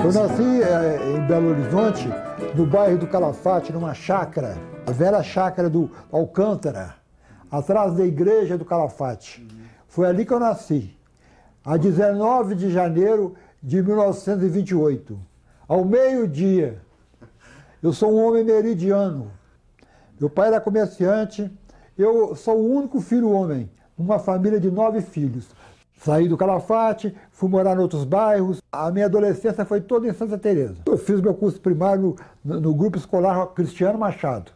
Eu nasci em Belo Horizonte, no bairro do Calafate, numa chácara, a velha chácara do Alcântara, atrás da igreja do Calafate. Foi ali que eu nasci, a 19 de janeiro de 1928, ao meio-dia. Eu sou um homem meridiano. Meu pai era comerciante, eu sou o único filho homem, numa família de 9 filhos. Saí do Calafate, fui morar em outros bairros. A minha adolescência foi toda em Santa Teresa. Eu fiz meu curso primário no grupo escolar Cristiano Machado.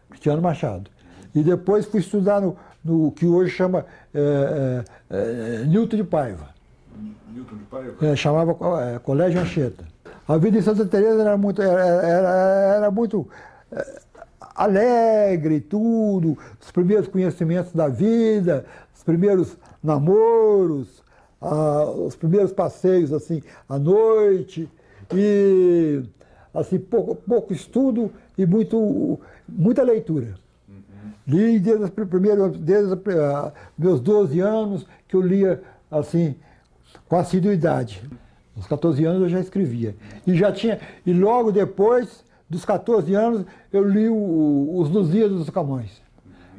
Cristiano Machado. E depois fui estudar no que hoje chama Newton de Paiva. Newton de Paiva? Chamava Colégio Anchieta. A vida em Santa Teresa era muito alegre, tudo. Os primeiros conhecimentos da vida, os primeiros namoros, os primeiros passeios assim à noite, e assim pouco estudo e muita leitura. Li desde meus 12 anos que eu lia assim com assiduidade. Aos 14 anos eu já escrevia. E logo depois dos 14 anos eu li os Lusíadas dos Camões.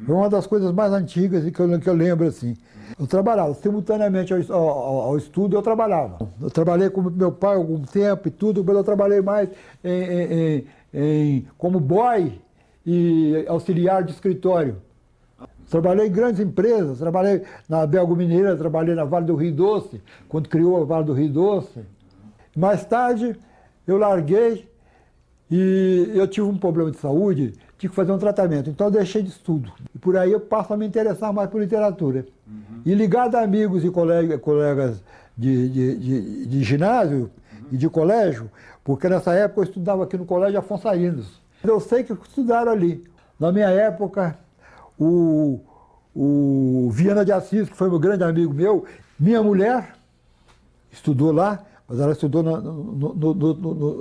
Foi uma das coisas mais antigas que eu lembro assim. Eu trabalhava, simultaneamente ao estudo eu trabalhava. Eu trabalhei com meu pai algum tempo e tudo, mas eu trabalhei mais como boy e auxiliar de escritório. Trabalhei em grandes empresas, trabalhei na Belgo Mineira, trabalhei na Vale do Rio Doce, quando criou a Vale do Rio Doce. Mais tarde eu larguei e eu tive um problema de saúde, tive que fazer um tratamento, então eu deixei de estudo. E por aí eu passo a me interessar mais por literatura. E ligado a amigos e colegas de ginásio e de colégio, porque nessa época eu estudava aqui no Colégio Afonso Arinos. Eu sei que estudaram ali. Na minha época, o Viana de Assis, que foi meu grande amigo meu, minha mulher estudou lá, mas ela estudou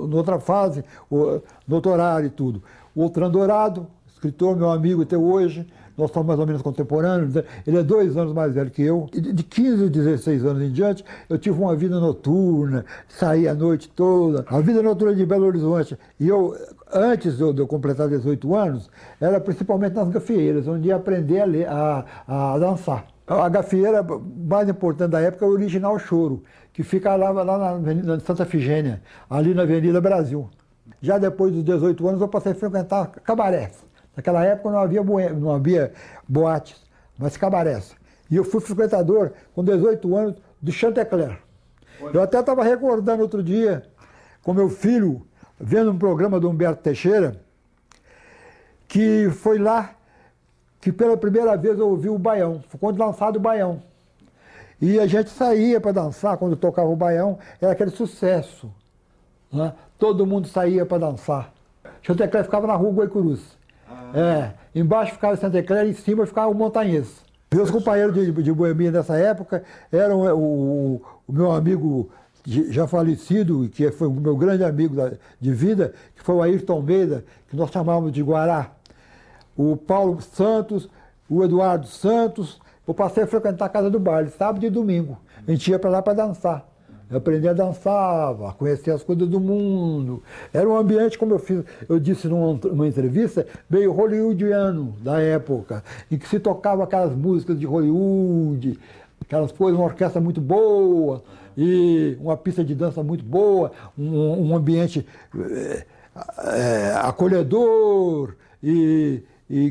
noutra fase, doutorado e tudo. O Outran Dourado, escritor, meu amigo até hoje, nós somos mais ou menos contemporâneos, ele é 2 anos mais velho que eu. De 15 a 16 anos em diante, eu tive uma vida noturna, saía a noite toda. A vida noturna de Belo Horizonte, e eu, antes de eu completar 18 anos, era principalmente nas gafieiras, onde ia aprender a dançar. A gafieira mais importante da época é o Original Choro, que fica lá na Santa Efigênia, ali na Avenida Brasil. Já depois dos 18 anos eu passei a frequentar cabarés. Naquela época não havia boates, mas cabarés. E eu fui frequentador com 18 anos do Chantecler. Eu até estava recordando outro dia com meu filho, vendo um programa do Humberto Teixeira, que foi lá que pela primeira vez eu ouvi o baião, foi quando lançado o baião. E a gente saía para dançar, quando tocava o baião, era aquele sucesso. Né? Todo mundo saía para dançar. Chantecler ficava na rua Guaicurus. Embaixo ficava o Chantecler, em cima ficava o Montanhês. Meus companheiros de boemia nessa época eram o meu amigo já falecido, que foi o meu grande amigo de vida, que foi o Ayrton Almeida, que nós chamávamos de Guará. O Paulo Santos, o Eduardo Santos. Eu passei a frequentar a Casa do Baile, sábado e domingo. A gente ia para lá para dançar. Eu aprendi a dançar, a conhecer as coisas do mundo. Era um ambiente, como eu disse numa entrevista, meio hollywoodiano da época, em que se tocava aquelas músicas de Hollywood, aquelas coisas, uma orquestra muito boa, e uma pista de dança muito boa, um ambiente acolhedor, e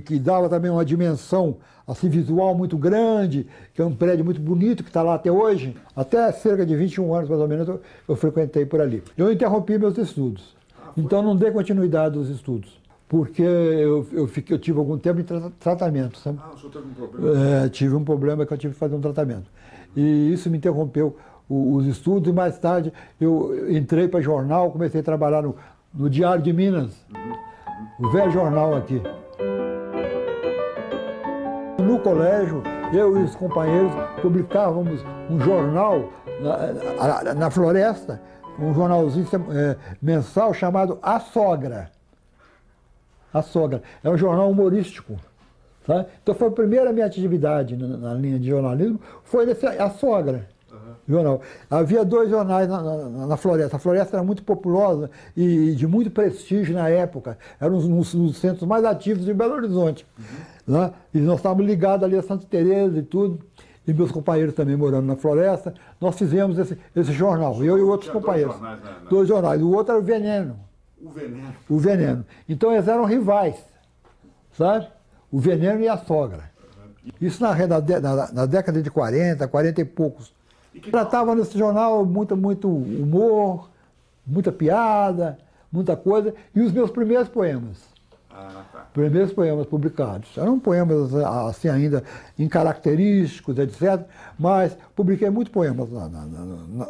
que dava também uma dimensão assim, visual muito grande, que é um prédio muito bonito, que está lá até hoje. Até cerca de 21 anos, mais ou menos, eu frequentei por ali. Eu interrompi meus estudos, então não dei continuidade aos estudos, porque eu tive algum tempo em tratamento. Sabe? O senhor teve um problema? Tive um problema que eu tive que fazer um tratamento. E isso me interrompeu os estudos, e mais tarde eu entrei para jornal, comecei a trabalhar no Diário de Minas, o velho jornal aqui. No colégio, eu e os companheiros publicávamos um jornal na floresta, um jornalzinho mensal chamado A Sogra. A Sogra. É um jornal humorístico. Sabe? Então foi a primeira minha atividade na linha de jornalismo, foi A Sogra. Jornal. Havia 2 jornais na Floresta. A Floresta era muito populosa e de muito prestígio na época. Era um dos centros mais ativos de Belo Horizonte. Né? E nós estávamos ligados ali a Santa Teresa e tudo. E meus companheiros também morando na Floresta. Nós fizemos esse jornal, eu e outros companheiros. 2 jornais. O outro era o Veneno. O Veneno. O Veneno. Então eles eram rivais, sabe? O Veneno e a Sogra. Isso na década de 40, 40 e poucos. Tratava nesse jornal muito humor, muita piada, muita coisa, e os meus primeiros poemas. Primeiros poemas publicados. Eram poemas assim ainda incaracterísticos, etc. Mas publiquei muitos poemas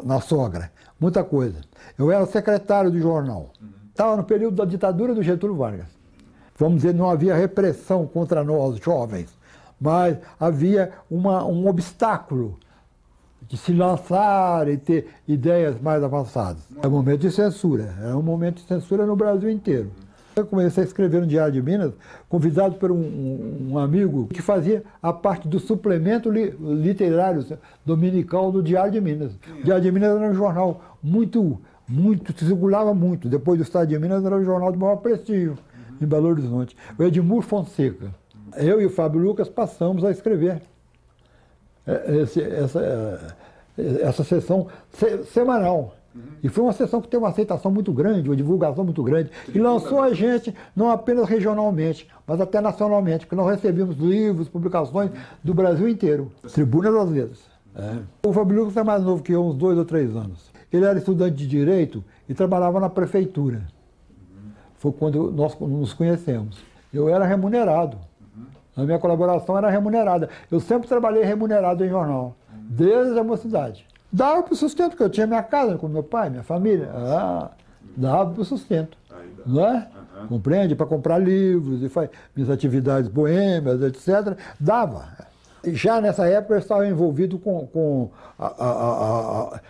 na Sogra, muita coisa. Eu era secretário do jornal. Estava no período da ditadura do Getúlio Vargas. Vamos dizer, não havia repressão contra nós, jovens, mas havia um obstáculo de se lançar e ter ideias mais avançadas. Era um momento de censura, era um momento de censura no Brasil inteiro. Eu comecei a escrever no Diário de Minas, convidado por um amigo que fazia a parte do suplemento literário dominical do Diário de Minas. O Diário de Minas era um jornal circulava muito. Depois do Estado de Minas era um jornal de maior prestígio em Belo Horizonte. O Edmur Fonseca. Eu e o Fábio Lucas passamos a escrever essa sessão semanal. E foi uma sessão que teve uma aceitação muito grande, uma divulgação muito grande, e lançou a gente não apenas regionalmente, mas até nacionalmente, porque nós recebemos livros, publicações do Brasil inteiro. Tribuna das Letras. O Fábio Lucas é mais novo que eu, uns 2 ou 3 anos. Ele era estudante de Direito e trabalhava na prefeitura. Foi quando nós nos conhecemos. Eu era remunerado. A minha colaboração era remunerada. Eu sempre trabalhei remunerado em jornal, desde a mocidade. Dava para o sustento, porque eu tinha minha casa com meu pai, minha família. Dava para o sustento. Não é? Compreende? Para comprar livros, e minhas atividades boêmias, etc. Dava. E já nessa época eu estava envolvido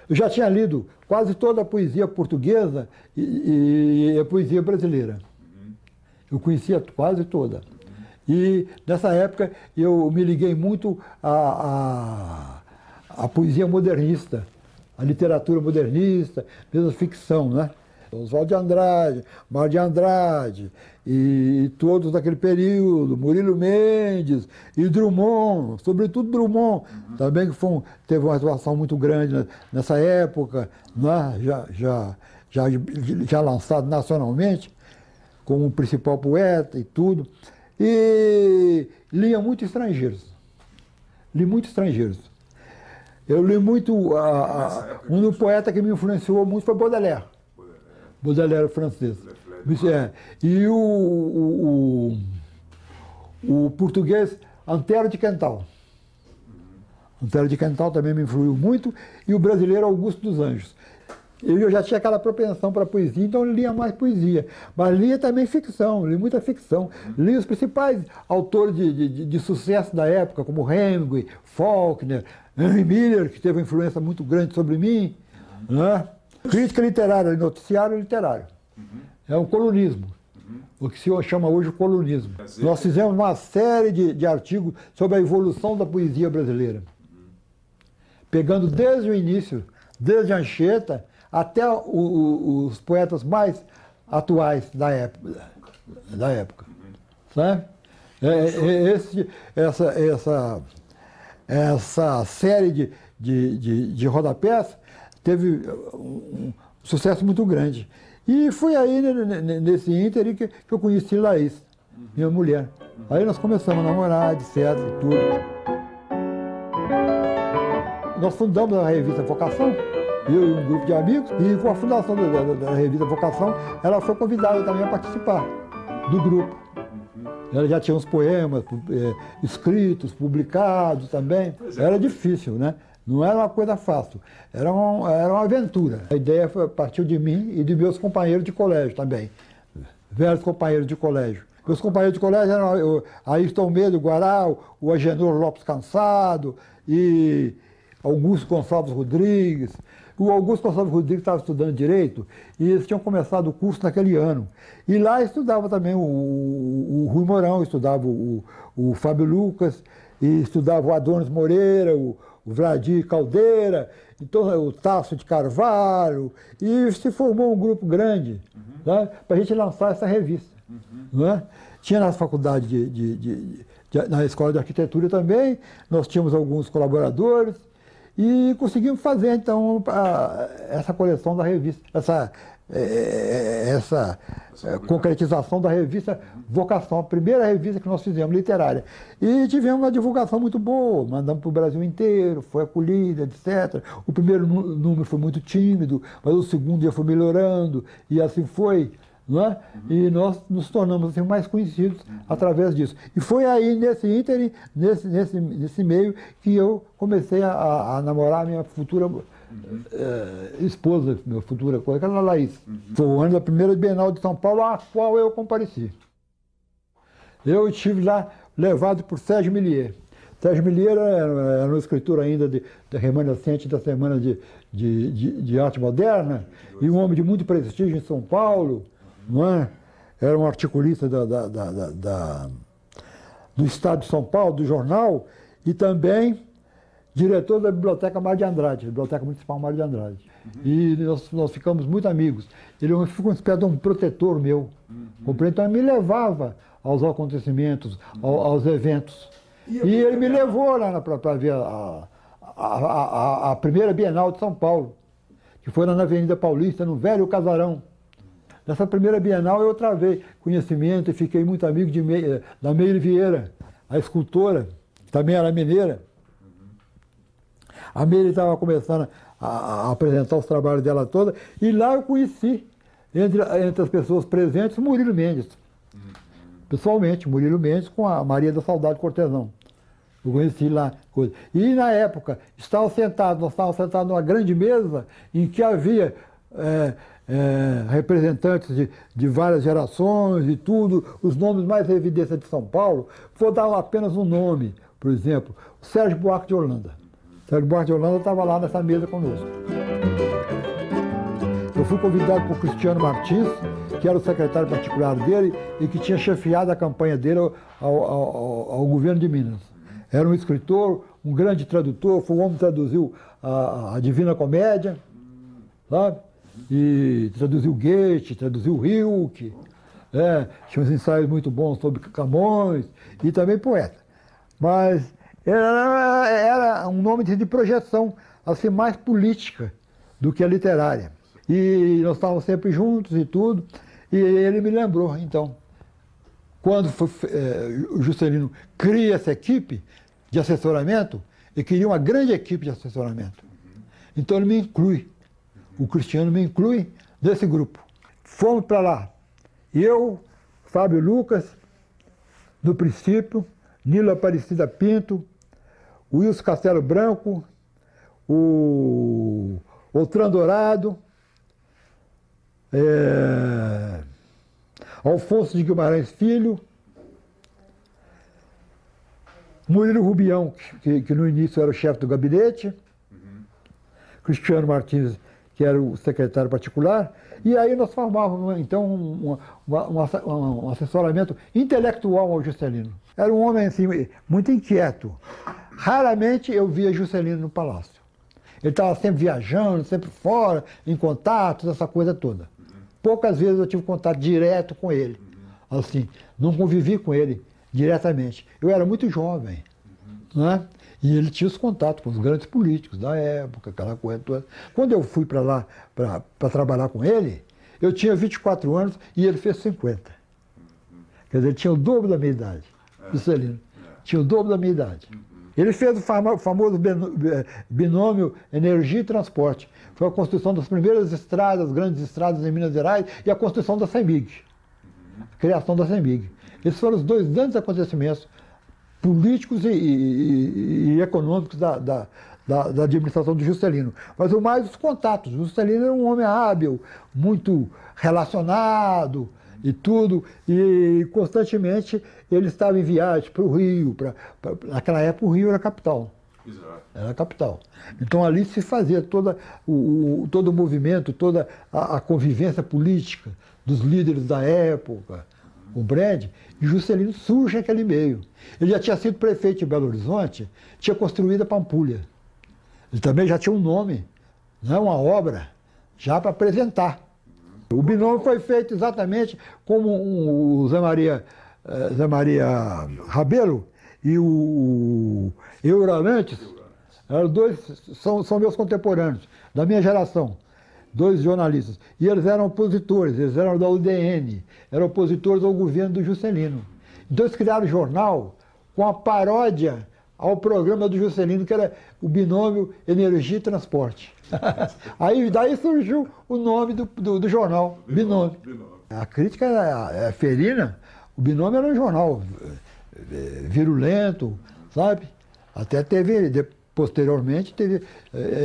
eu já tinha lido quase toda a poesia portuguesa e a poesia brasileira. Eu conhecia quase toda. E nessa época eu me liguei muito à poesia modernista, à literatura modernista, mesmo a ficção, né? Oswald de Andrade, Mar de Andrade, e todos daquele período, Murilo Mendes e Drummond, sobretudo Drummond, também que teve uma atuação muito grande nessa época, né? já lançado nacionalmente, como principal poeta e tudo. E lia muito estrangeiros. Li muito estrangeiros. Eu li muito. Um poeta que me influenciou muito foi Baudelaire. Baudelaire francês. E o português Antero de Quental. Antero de Quental também me influiu muito. E o brasileiro Augusto dos Anjos. Eu já tinha aquela propensão para poesia, então eu lia mais poesia. Mas lia também ficção, li muita ficção. Li os principais autores de sucesso da época, como Hemingway, Faulkner, Henry Miller, que teve uma influência muito grande sobre mim. Né? Crítica literária, noticiário literário. É um colunismo, o que se chama hoje de colunismo. Nós fizemos uma série de artigos sobre a evolução da poesia brasileira. Pegando desde o início, desde Anchieta, até os poetas mais atuais da época. Sabe? Essa série de rodapés teve um sucesso muito grande. E foi aí, nesse ínterim, que eu conheci Laís, minha mulher. Aí nós começamos a namorar, etc. e tudo. Nós fundamos a revista Vocação, eu e um grupo de amigos, e com a fundação da revista Vocação, ela foi convidada também a participar do grupo. Ela já tinha uns poemas escritos, publicados também. Era difícil, né? Não era uma coisa fácil, era uma aventura. A ideia partiu de mim e de meus companheiros de colégio também, velhos companheiros de colégio. Meus companheiros de colégio eram Ayrton Medo Guará, o Agenor Lopes Cansado e Augusto Gonçalves Rodrigues, o Augusto Gonçalves Rodrigues estava estudando Direito e eles tinham começado o curso naquele ano. E lá estudava também o Rui Mourão, estudava o Fábio Lucas, e estudava o Adonis Moreira, o Vladir Caldeira, então, o Tasso de Carvalho, e se formou um grupo grande, né, para a gente lançar essa revista. Né? Tinha na faculdade na escola de arquitetura também, nós tínhamos alguns colaboradores, e conseguimos fazer, então, essa coleção da revista, essa concretização da revista Vocação, a primeira revista que nós fizemos, literária. E tivemos uma divulgação muito boa, mandamos para o Brasil inteiro, foi acolhida, etc. O primeiro número foi muito tímido, mas o segundo já foi melhorando, e assim foi. Não é? E nós nos tornamos assim, mais conhecidos através disso. E foi aí, nesse ínterim, nesse meio, que eu comecei a namorar a minha futura esposa, minha futura coisa, que era a Laís. Foi o ano da primeira Bienal de São Paulo, a qual eu compareci. Eu estive lá levado por Sérgio Millier. Sérgio Millier era um escritor ainda da remanescente da Semana de Arte Moderna, e um homem de muito prestígio em São Paulo. Não é? Era um articulista do Estado de São Paulo, do jornal, e também diretor da Biblioteca Mário de Andrade, Biblioteca Municipal Mário de Andrade. E nós ficamos muito amigos. Ele ficou uma espécie de um protetor meu. Compreende? Então ele me levava aos acontecimentos, aos eventos. E ele me levou lá para ver a primeira Bienal de São Paulo, que foi na Avenida Paulista, no velho casarão. Nessa primeira Bienal eu travei conhecimento e fiquei muito amigo da Meire Vieira, a escultora, que também era mineira. A Meire estava começando a apresentar os trabalhos dela toda, e lá eu conheci, entre as pessoas presentes, Murilo Mendes. Pessoalmente, Murilo Mendes com a Maria da Saudade Cortesão. Eu conheci lá. E na época, nós estávamos sentados numa grande mesa em que havia representantes de várias gerações e tudo, os nomes mais evidentes de São Paulo. Vou dar apenas um nome, por exemplo, o Sérgio Buarque de Holanda. O Sérgio Buarque de Holanda estava lá nessa mesa conosco. Eu fui convidado por Cristiano Martins, que era o secretário particular dele e que tinha chefiado a campanha dele ao governo de Minas. Era um escritor, um grande tradutor, foi o homem que traduziu a Divina Comédia, sabe? E traduziu Goethe, traduziu Rilke, tinha uns ensaios muito bons sobre Camões, e também poeta. Mas era um nome de projeção, assim, mais política do que a literária. E nós estávamos sempre juntos e tudo, e ele me lembrou, então, quando o Juscelino cria essa equipe de assessoramento, ele queria uma grande equipe de assessoramento. Então ele me inclui. O Cristiano me inclui nesse grupo. Fomos para lá. Eu, Fábio Lucas, no princípio, Nilo Aparecida Pinto, o Wilson Castelo Branco, o Outran Dourado, Alfonso de Guimarães Filho, Murilo Rubião, que no início era o chefe do gabinete, Cristiano Martins, que era o secretário particular, e aí nós formávamos, então, um assessoramento intelectual ao Juscelino. Era um homem, assim, muito inquieto. Raramente eu via Juscelino no palácio. Ele estava sempre viajando, sempre fora, em contatos, essa coisa toda. Poucas vezes eu tive contato direto com ele. Assim, não convivi com ele diretamente. Eu era muito jovem, né? E ele tinha os contatos com os grandes políticos da época, aquela coisa toda. Quando eu fui para lá para trabalhar com ele, eu tinha 24 anos e ele fez 50. Quer dizer, ele tinha o dobro da minha idade, Juscelino. Tinha o dobro da minha idade. Ele fez o famoso binômio energia e transporte. Foi a construção das primeiras estradas, grandes estradas em Minas Gerais, e a construção da CEMIG, a criação da CEMIG. Esses foram os dois grandes acontecimentos políticos e econômicos da administração do Juscelino. Mas o mais os contatos. O Juscelino era um homem hábil, muito relacionado e tudo, e constantemente ele estava em viagem para o Rio. Naquela época o Rio era a capital. Exato. Era a capital. Então ali se fazia todo o movimento, toda a convivência política dos líderes da época, compreende? E Juscelino surge naquele meio. Ele já tinha sido prefeito de Belo Horizonte, tinha construído a Pampulha. Ele também já tinha um nome, né, uma obra, já para apresentar. O binômio foi feito exatamente como o Zé Maria Rabelo e o Eurarantes, são meus contemporâneos, da minha geração, dois jornalistas. E eles eram opositores, eles eram da UDN, eram opositores ao governo do Juscelino. Então eles criaram o jornal com a paródia ao programa do Juscelino, que era o binômio Energia e Transporte. Aí daí surgiu o nome do jornal, Binômio. A crítica era ferina, o Binômio era um jornal virulento, sabe? Até posteriormente, teve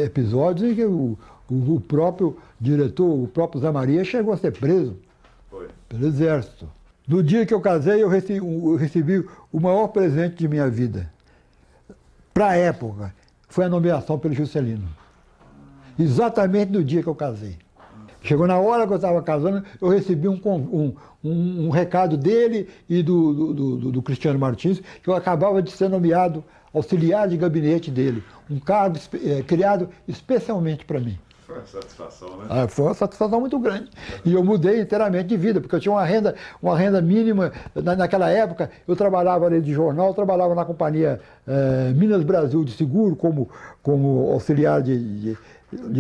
episódios em que o próprio diretor, o próprio Zé Maria, chegou a ser preso pelo Exército. No dia que eu casei, eu recebi o maior presente de minha vida. Para a época, foi a nomeação pelo Juscelino. Exatamente no dia que eu casei. Chegou na hora que eu estava casando, eu recebi um recado dele e do Cristiano Martins, que eu acabava de ser nomeado auxiliar de gabinete dele. Um cargo criado especialmente para mim. Foi uma satisfação, né? Foi uma satisfação muito grande. E eu mudei inteiramente de vida, porque eu tinha uma renda mínima. Naquela época, eu trabalhava ali de jornal, trabalhava na companhia Minas Brasil de Seguro, como auxiliar de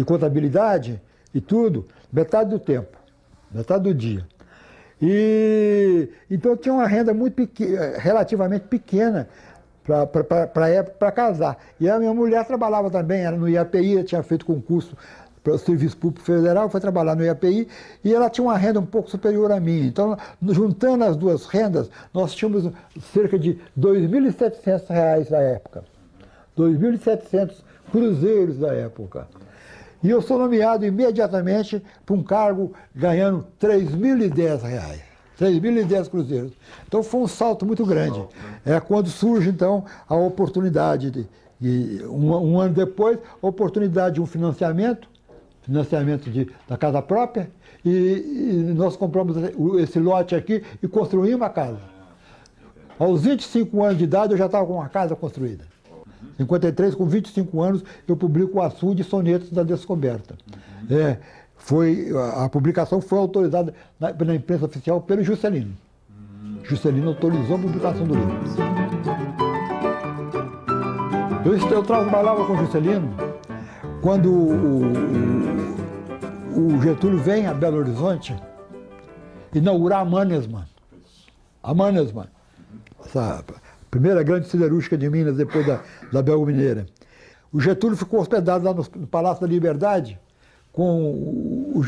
contabilidade e tudo, metade do tempo, metade do dia. Então eu tinha uma renda relativamente pequena para a época, para casar. E a minha mulher trabalhava também, era no IAPI, ela tinha feito concurso para o Serviço Público Federal, foi trabalhar no IAPI, e ela tinha uma renda um pouco superior à minha. Então, juntando as duas rendas, nós tínhamos cerca de R$ 2.700 na época. 2.700 cruzeiros da época. E eu sou nomeado imediatamente para um cargo ganhando R$ 3.010. 3.010 cruzeiros. Então foi um salto muito grande. É quando surge, então, a oportunidade, um ano depois, a oportunidade de um financiamento da casa própria, e nós compramos esse lote aqui e construímos a casa. Aos 25 anos de idade, eu já estava com uma casa construída. Em 53, com 25 anos, eu publico o Açude Sonetos da Descoberta. A publicação foi autorizada pela imprensa oficial pelo Juscelino. Juscelino autorizou a publicação do livro. Eu trabalhava com o Juscelino quando o Getúlio vem a Belo Horizonte inaugurar a Mannesmann. A Mannesmann, essa primeira grande siderúrgica de Minas depois da Belga Mineira. O Getúlio ficou hospedado lá no Palácio da Liberdade com o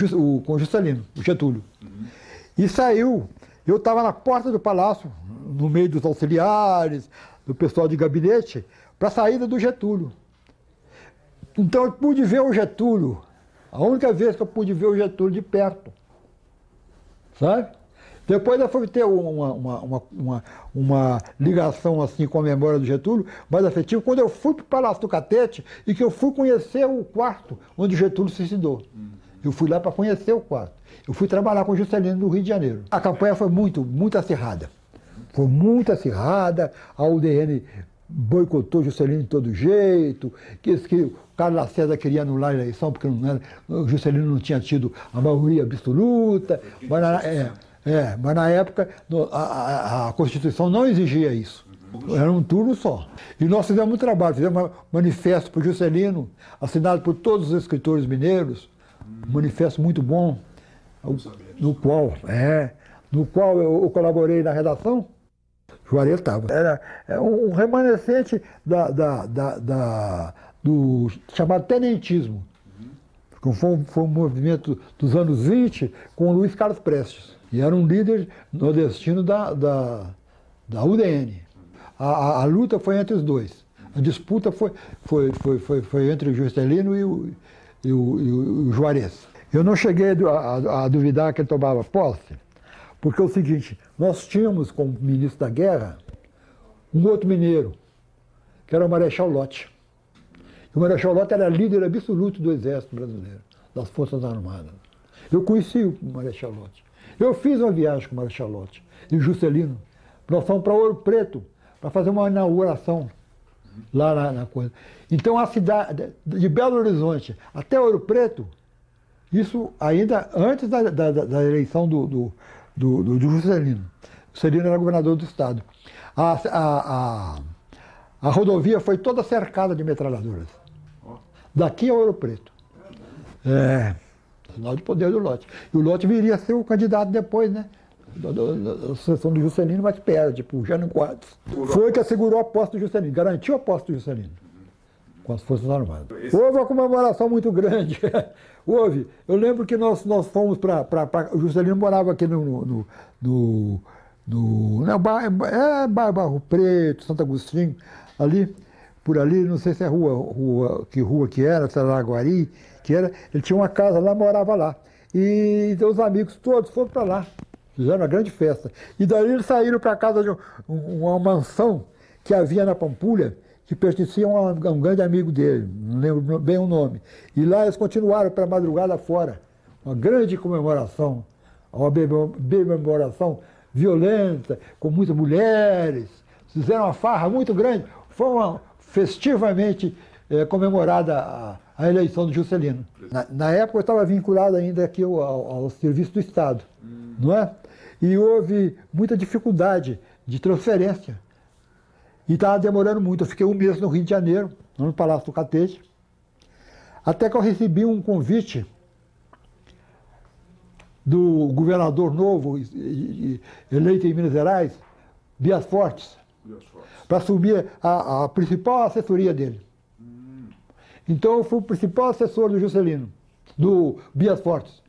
Juscelino, o Getúlio. E saiu. Eu estava na porta do palácio, no meio dos auxiliares, do pessoal de gabinete, para a saída do Getúlio. Então eu pude ver o Getúlio, a única vez que eu pude ver o Getúlio de perto. Sabe? Depois eu fui ter uma ligação assim com a memória do Getúlio, mais afetiva, quando eu fui para o Palácio do Catete e que eu fui conhecer o quarto onde o Getúlio se suicidou. Eu fui lá para conhecer o quarto. Eu fui trabalhar com o Juscelino no Rio de Janeiro. A campanha foi muito acirrada. Foi muito acirrada, a UDN boicotou Juscelino de todo jeito, que o Carlos Lacerda queria anular a eleição porque o Juscelino não tinha tido a maioria absoluta, mas na época a Constituição não exigia isso. Era um turno só. E nós fizemos um trabalho, fizemos um manifesto para o Juscelino, assinado por todos os escritores mineiros, um manifesto muito bom, no qual eu colaborei na redação. Juarez estava. Era um remanescente do chamado tenentismo. Foi um movimento dos anos 20 com o Luiz Carlos Prestes. E era um líder nordestino da UDN. A luta foi entre os dois. A disputa foi entre o Juscelino e o Juarez. Eu não cheguei a duvidar que ele tomava posse, porque é o seguinte, nós tínhamos como ministro da Guerra um outro mineiro, que era o Marechal Lott. O Marechal Lott era líder absoluto do Exército Brasileiro, das Forças Armadas. Eu conheci o Marechal Lott. Eu fiz uma viagem com o Marechal Lott e o Juscelino. Nós fomos para Ouro Preto para fazer uma inauguração lá na coisa. Então a cidade de Belo Horizonte até Ouro Preto, isso ainda antes da eleição do Juscelino. O Juscelino era governador do estado. A rodovia foi toda cercada de metralhadoras. Daqui a Ouro Preto. Sinal de poder do Lott. E o Lott viria a ser o candidato depois, né? Da sucessão do Juscelino, mas perto, tipo o Jânio Quadros. Foi que assegurou a posse do Juscelino, garantiu a posse do Juscelino com as Forças Armadas. Houve uma comemoração muito grande. Houve. Eu lembro que nós fomos para. O Juscelino morava aqui no Barro Preto, Santo Agostinho, ali, por ali, não sei se é que rua que era, se era Laguari, que era. Ele tinha uma casa lá, morava lá. E os amigos todos foram para lá. Fizeram uma grande festa. E daí eles saíram para casa de uma mansão que havia na Pampulha, que pertencia a um grande amigo dele, não lembro bem o nome. E lá eles continuaram para a madrugada fora. Uma grande comemoração, uma comemoração violenta, com muitas mulheres. Fizeram uma farra muito grande. Foi festivamente comemorada a eleição do Juscelino. Na época eu estava vinculado ainda aqui ao serviço do Estado, não é? E houve muita dificuldade de transferência. E estava demorando muito. Eu fiquei um mês no Rio de Janeiro, no Palácio do Catete, até que eu recebi um convite do governador novo, eleito em Minas Gerais, Bias Fortes, para assumir a principal assessoria dele. Então eu fui o principal assessor do Juscelino, do Bias Fortes.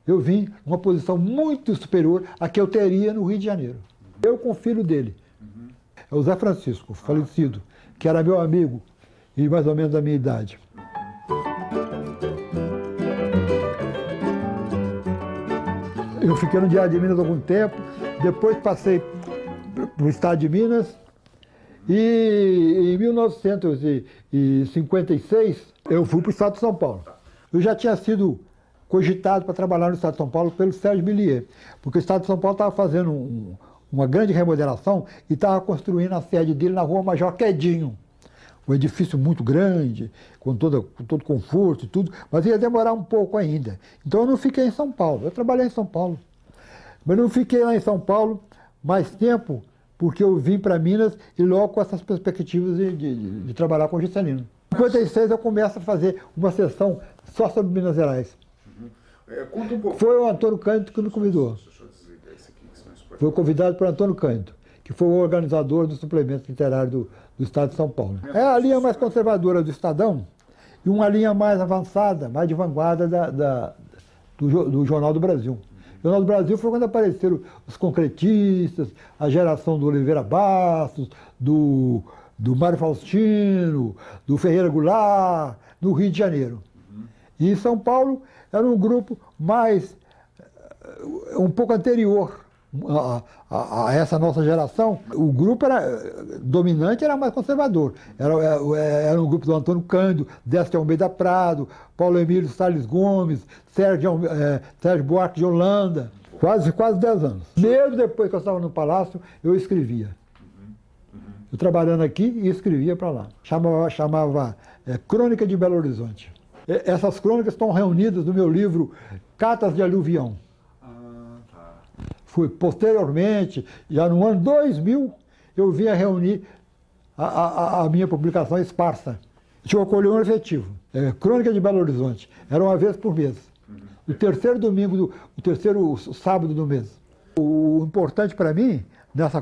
Eu vim numa posição muito superior à que eu teria no Rio de Janeiro. Eu com o filho dele, é o Zé Francisco, falecido, que era meu amigo e mais ou menos da minha idade. Eu fiquei no Diário de Minas algum tempo, depois passei para o Estado de Minas e em 1956 eu fui para o Estado de São Paulo. Eu já tinha sido cogitado para trabalhar no Estado de São Paulo pelo Sérgio Millier, porque o Estado de São Paulo estava fazendo uma grande remodelação e estava construindo a sede dele na Rua Major Quedinho. Um edifício muito grande, com todo conforto e tudo, mas ia demorar um pouco ainda. Então eu não fiquei em São Paulo, eu trabalhei em São Paulo. Mas não fiquei lá em São Paulo mais tempo, porque eu vim para Minas e logo com essas perspectivas de trabalhar com o Juscelino. Em 56 eu começo a fazer uma sessão só sobre Minas Gerais. Conta um pouco. Foi o Antônio Cândido que me convidou. Foi convidado por Antônio Cândido, que foi o organizador do suplemento literário do Estado de São Paulo. É a linha mais conservadora do Estadão e uma linha mais avançada, mais de vanguarda do Jornal do Brasil. O Jornal do Brasil foi quando apareceram os concretistas, a geração do Oliveira Bastos, do Mário Faustino, do Ferreira Goulart, no Rio de Janeiro. E em São Paulo era um grupo um pouco anterior a essa nossa geração. O grupo dominante era mais conservador. Era um grupo do Antônio Cândido, Décio de Almeida Prado, Paulo Emílio Salles Gomes, Sérgio Buarque de Holanda. Quase 10 anos. Mesmo depois que eu estava no Palácio, eu escrevia. Eu trabalhando aqui e escrevia para lá. Chamava Crônica de Belo Horizonte. Essas crônicas estão reunidas no meu livro Cartas de Aluvião. Fui posteriormente, já no ano 2000, eu vim a reunir a minha publicação esparsa. Tinha uma coluna efetivo, Crônica de Belo Horizonte. Era uma vez por mês. O terceiro domingo, o terceiro sábado do mês. O importante para mim, nessa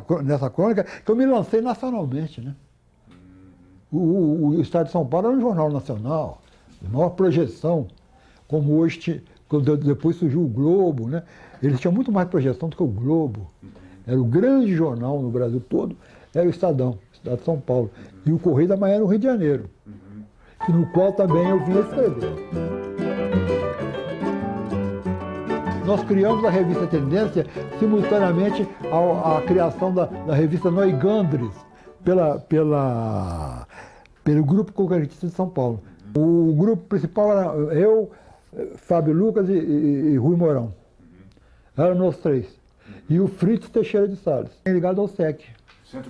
crônica, é que eu me lancei nacionalmente, né? O Estado de São Paulo era um jornal nacional, de maior projeção, como hoje, quando depois surgiu o Globo, né? Eles tinham muito mais projeção do que o Globo. Era o grande jornal no Brasil todo, era o Estadão, Estado de São Paulo. E o Correio da Manhã no Rio de Janeiro, no qual também eu vim escrever. Nós criamos a revista Tendência simultaneamente à criação da revista Noigandres, pelo Grupo Concretista de São Paulo. O grupo principal era eu, Fábio Lucas e Rui Mourão. Eram nós três. E o Fritz Teixeira de Salles, ligado ao SEC.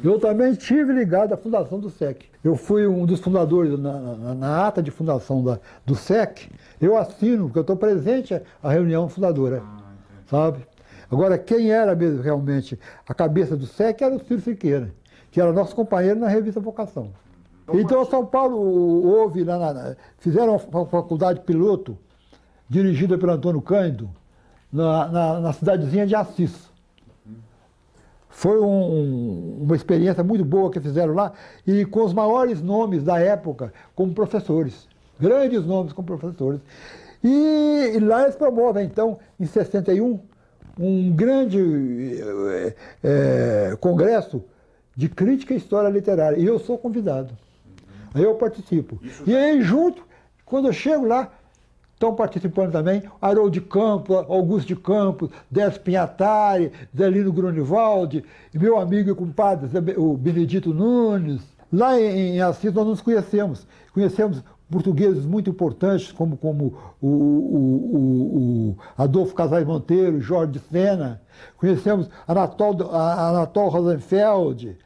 Eu também estive ligado à fundação do SEC. Eu fui um dos fundadores na ata de fundação do SEC. Eu assino, porque eu estou presente à reunião fundadora, sabe? Agora, quem era mesmo realmente a cabeça do SEC era o Ciro Siqueira, que era nosso companheiro na revista Vocação. Então, São Paulo houve, fizeram uma faculdade piloto, dirigida pelo Antônio Cândido, na cidadezinha de Assis. Foi uma experiência muito boa que fizeram lá, e com os maiores nomes da época como professores, grandes nomes como professores. E lá eles promovem, então, em 61, um grande congresso de crítica e história literária, e eu sou convidado. Aí eu participo. E aí, junto, quando eu chego lá, estão participando também Haroldo de Campos, Augusto de Campos, Décio Pinhatari, Zelino Grunewald, e meu amigo e compadre, o Benedito Nunes. Lá em Assis nós nos conhecemos. Conhecemos portugueses muito importantes, como o Adolfo Casais Monteiro, Jorge de Sena. Conhecemos Anatol Rosenfeld,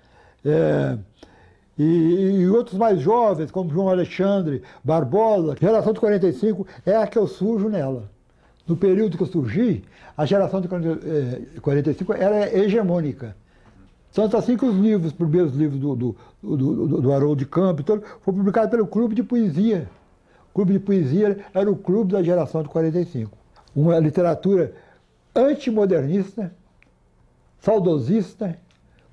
e outros mais jovens, como João Alexandre Barbosa. A geração de 45 é a que eu surjo nela. No período que eu surgi, a geração de 45 era hegemônica. Tanto assim que os primeiros livros do Haroldo de Campos, foram publicados pelo Clube de Poesia. O Clube de Poesia era o clube da geração de 45. Uma literatura antimodernista, saudosista,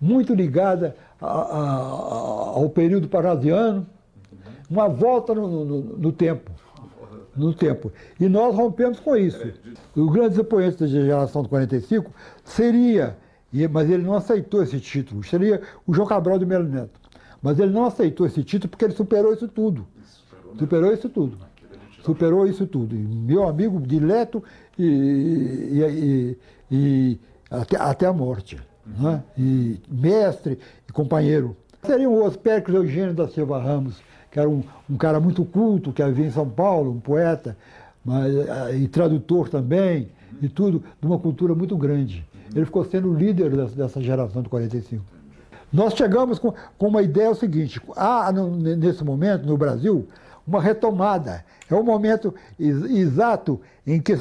muito ligada ao período parnasiano, uma volta no tempo. E nós rompemos com isso. O grande expoente da geração de 45 seria, mas ele não aceitou esse título, seria o João Cabral de Melo Neto. Mas ele não aceitou esse título porque ele superou isso tudo. Superou isso tudo. E meu amigo dileto e até a morte. Né? E mestre e companheiro. Seria o Péricles Eugênio da Silva Ramos, que era um cara muito culto, que havia em São Paulo, um poeta, e tradutor também, e tudo, de uma cultura muito grande. Ele ficou sendo o líder dessa geração de 45. Nós chegamos com uma ideia o seguinte: nesse momento, no Brasil, uma retomada. É o momento exato em que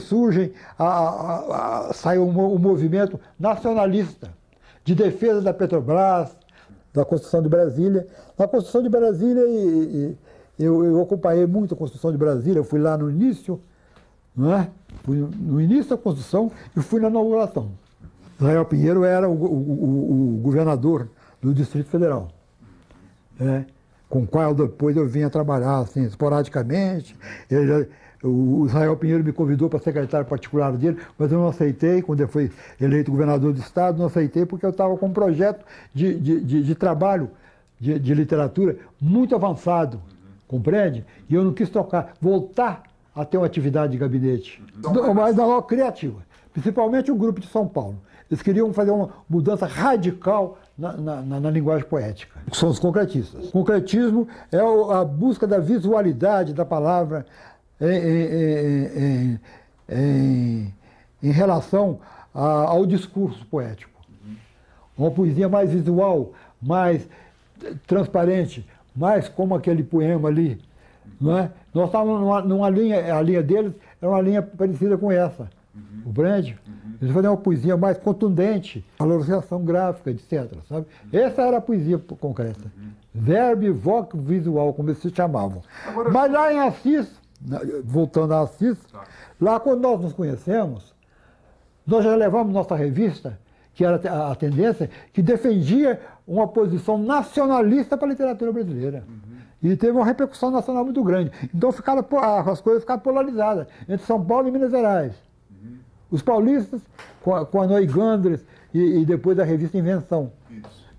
sai um movimento nacionalista, de defesa da Petrobras, da construção de Brasília. Na construção de Brasília, eu acompanhei muito a construção de Brasília, eu fui lá no início, não é? Fui no início da construção e fui na inauguração. Israel Pinheiro era o governador do Distrito Federal, com o qual depois eu vinha trabalhar assim, esporadicamente. O Israel Pinheiro me convidou para secretário particular dele, mas eu não aceitei. Quando eu fui eleito governador do estado, não aceitei porque eu estava com um projeto de trabalho de literatura muito avançado, compreende? E eu não quis voltar a ter uma atividade de gabinete, mas não criativa, principalmente o grupo de São Paulo. Eles queriam fazer uma mudança radical na linguagem poética, que são os concretistas. O concretismo é a busca da visualidade da palavra em relação ao discurso poético. Uma poesia mais visual, mais transparente, mais como aquele poema ali. Não é? Nós estávamos numa linha, a linha deles era uma linha parecida com essa, o Brand. Eles faziam uma poesia mais contundente, valorização gráfica, etc. Sabe? Essa era a poesia concreta. Verbo, voc, visual, como eles se chamavam. Mas lá em Assis, voltando a Assis, lá quando nós nos conhecemos, nós já levamos nossa revista, que era a tendência, que defendia uma posição nacionalista para a literatura brasileira. E teve uma repercussão nacional muito grande. Então as coisas ficaram polarizadas entre São Paulo e Minas Gerais. Os paulistas com a Noy Gandres e depois a revista Invenção,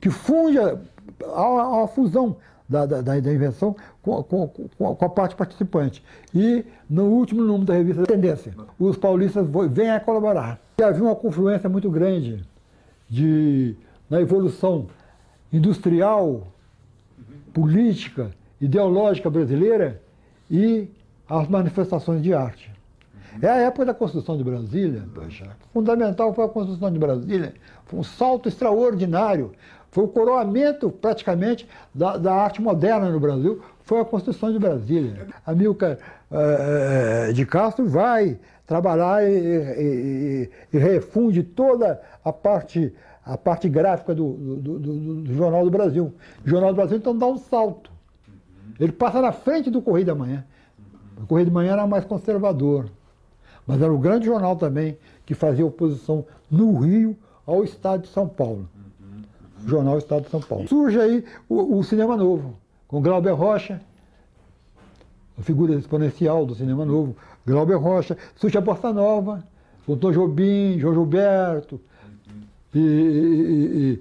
que funde a fusão da invenção com a parte participante. E no último número da revista Tendência, os paulistas vêm a colaborar. E havia uma confluência muito grande na evolução industrial, política ideológica brasileira e as manifestações de arte. É a época da Constituição de Brasília, poxa. Fundamental foi a Constituição de Brasília, foi um salto extraordinário, foi o coroamento praticamente da arte moderna no Brasil, foi a Constituição de Brasília. Amílcar de Castro vai trabalhar e refunde toda a parte gráfica do Jornal do Brasil. O Jornal do Brasil então dá um salto. Ele passa na frente do Correio da Manhã. O Correio da Manhã era mais conservador, mas era o grande jornal também que fazia oposição no Rio ao Estado de São Paulo. O jornal Estado de São Paulo. Surge aí o Cinema Novo, com Glauber Rocha, a figura exponencial do Cinema Novo, Glauber Rocha. Surge a Bossa Nova, com Tom Jobim, João Gilberto, e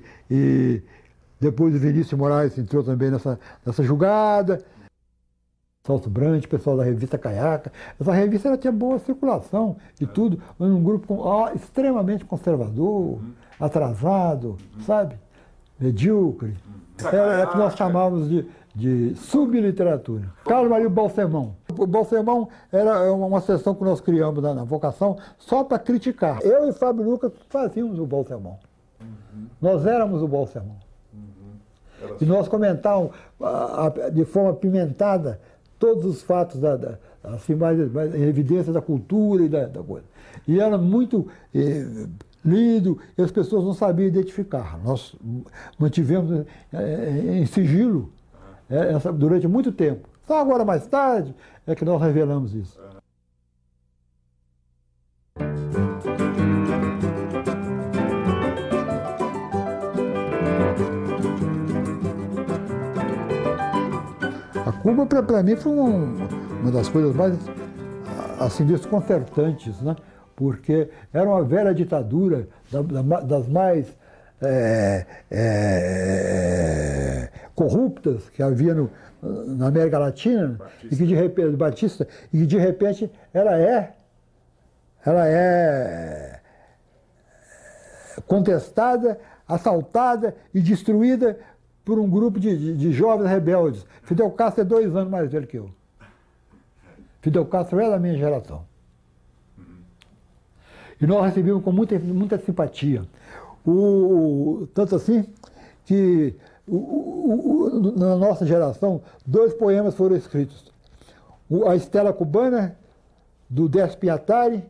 depois o Vinícius Moraes entrou também nessa jogada. Celso Brandt, pessoal da revista Caiaca. Essa revista ela tinha boa circulação e tudo, mas um grupo extremamente conservador, atrasado, sabe? Medíocre. Era que nós chamávamos de subliteratura. Carlos Maria Balsemão. O Balsemão era uma seção que nós criamos na Vocação só para criticar. Eu e Fábio Lucas fazíamos o Balsemão. Nós éramos o Balsemão. E nós comentávamos de forma apimentada todos os fatos assim, mais em evidência da cultura e da coisa. E era muito lido e as pessoas não sabiam identificar. Nós mantivemos em sigilo durante muito tempo. Só agora, mais tarde, é que nós revelamos isso. A Cuba, para mim, foi uma das coisas mais assim, desconcertantes, né? Porque era uma velha ditadura das mais corruptas que havia na América Latina, e que de repente, Batista, e que de repente ela é contestada, assaltada e destruída por um grupo de jovens rebeldes. Fidel Castro é 2 anos mais velho que eu. Fidel Castro é da minha geração. E nós recebemos com muita simpatia. Tanto assim que na nossa geração, 2 poemas foram escritos. A Estela Cubana, do Décio Pinatari,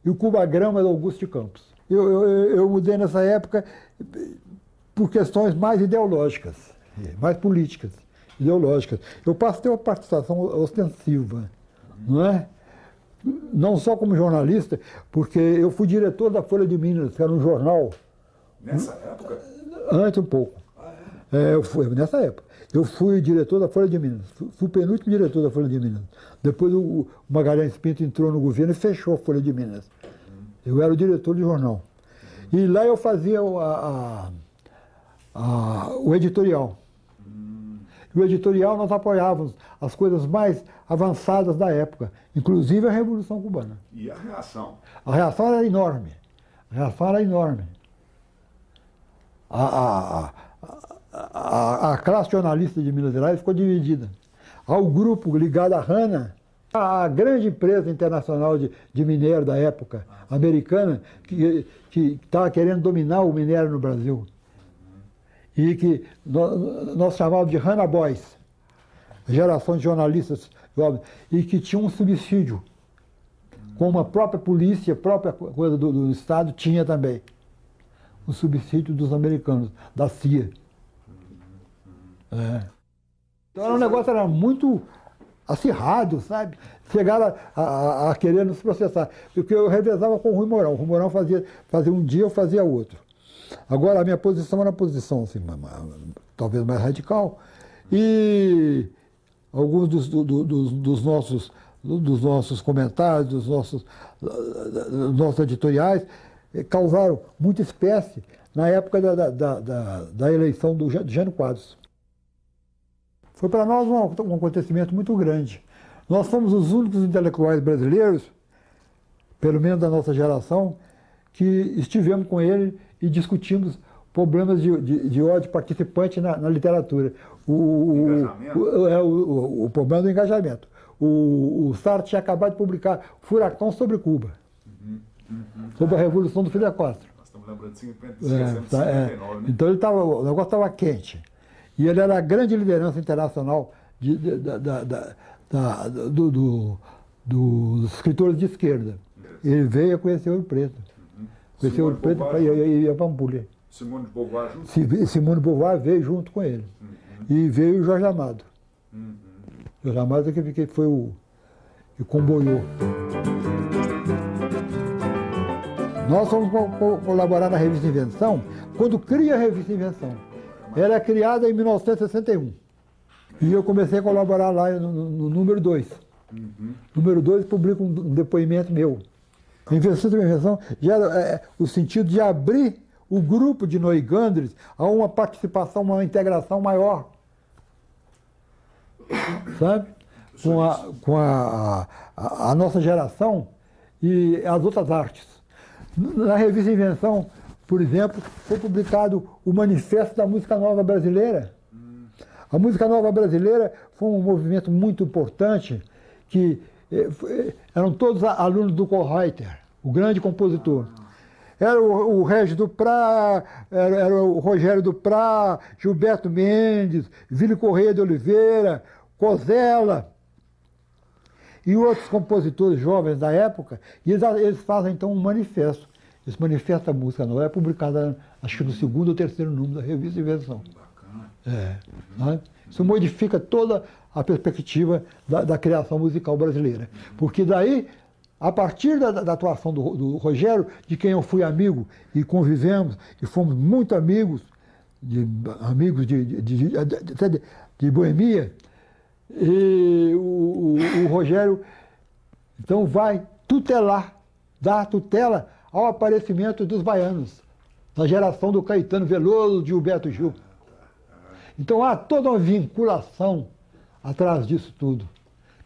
e o Cuba Grama, do Augusto de Campos. Eu mudei nessa época por questões mais ideológicas, mais políticas, ideológicas. Eu passo a ter uma participação ostensiva, não é? Não só como jornalista, porque eu fui diretor da Folha de Minas, que era um jornal. Nessa época? Antes um pouco. Nessa época. Eu fui diretor da Folha de Minas. Fui o penúltimo diretor da Folha de Minas. Depois o Magalhães Pinto entrou no governo e fechou a Folha de Minas. Eu era o diretor de jornal. E lá eu fazia o editorial. E o editorial nós apoiávamos as coisas mais avançadas da época, inclusive a Revolução Cubana. E a reação? A reação era enorme. A reação era enorme. A classe jornalista de Minas Gerais ficou dividida. Há o grupo ligado à Hanna, a grande empresa internacional de minério da época, americana, que estava querendo dominar o minério no Brasil. E que nós chamávamos de Hanna Boys, geração de jornalistas jovens, e que tinha um subsídio, como a própria polícia, a própria coisa do Estado tinha também. O subsídio dos americanos, da CIA. Então o negócio era muito acirrado, sabe? Chegaram a querer nos processar. Porque eu revezava com o Rui Mourão. O Rui Mourão fazia um dia, eu fazia outro. Agora, a minha posição era uma posição assim, talvez mais radical. E alguns dos nossos comentários, dos nossos editoriais, causaram muita espécie na época da eleição do Jânio Quadros. Foi para nós um acontecimento muito grande. Nós fomos os únicos intelectuais brasileiros, pelo menos da nossa geração, que estivemos com ele e discutimos problemas de ódio participante na literatura. O problema do engajamento. O Sartre tinha acabado de publicar Furacão sobre Cuba, sobre a Revolução do Fidel Castro. Nós estamos lembrando de 59, né? Então o negócio estava quente. E ele era a grande liderança internacional dos escritores de esquerda. Ele veio a conhecer Ouro Preto. Conheceu Ouro Preto e ia para Pampulha. Simone de Beauvoir junto? Simone de Beauvoir veio junto com ele. E veio o Jorge Amado. Jorge Amado que foi o que comboiou. Nós fomos colaborar na Revista Invenção quando cria a Revista Invenção. Ela é criada em 1961. E eu comecei a colaborar lá no número 2. Número 2 publica um depoimento meu. Invenção sobre Invenção já era o sentido de abrir o grupo de Neugandres a uma participação, uma integração maior. Sabe? Com a nossa geração e as outras artes. Na Revista Invenção, por exemplo, foi publicado o Manifesto da Música Nova Brasileira. A Música Nova Brasileira foi um movimento muito importante, que eram todos alunos do Kollreuter, o grande compositor. Era o Régis Duprá, era o Rogério Duprá, Gilberto Mendes, Vili Correia de Oliveira, Cosella e outros compositores jovens da época, e eles fazem então um manifesto. Esse manifesto da música nova é publicado, acho que no segundo ou terceiro número da Revista Invenção. Bacana. Isso modifica toda a perspectiva da criação musical brasileira. Porque daí, a partir da atuação do Rogério, de quem eu fui amigo e convivemos, e fomos muito amigos de boemia, e o Rogério, então, vai tutelar, dar tutela ao aparecimento dos baianos, da geração do Caetano Veloso, de Gilberto Gil. Então há toda uma vinculação atrás disso tudo.